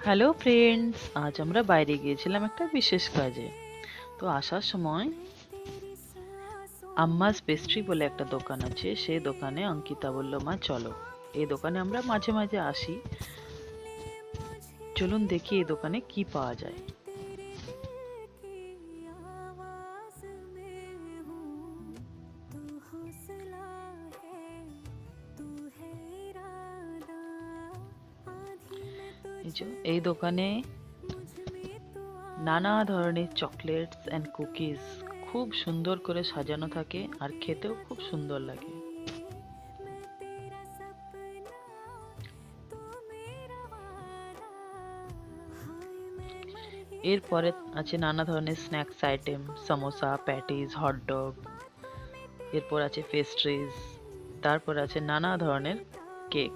Hello friends, আজ আমরা বাইরে গিয়েছিলাম একটা বিশেষ কাজে। তো আসার সময় আম্মাস পেস্ট্রি বলে একটা দোকান আছে, সেই দোকানে অঙ্কিতা বলল, মা চলো, এই দোকানে আমরা মাঝে মাঝে আসি, চলুন দেখি এই দোকানে কি পাওয়া যায়। এই দোকানে নানা ধরনের চকলেটস অ্যান্ড কুকিজ খুব সুন্দর করে সাজানো থাকে, আর খেতেও খুব সুন্দর লাগে। এরপরে আছে নানা ধরনের snacks item, samosa, patties, hot dog. এরপর আছে পেস্ট্রিজ, তারপর আছে নানা ধরনের কেক।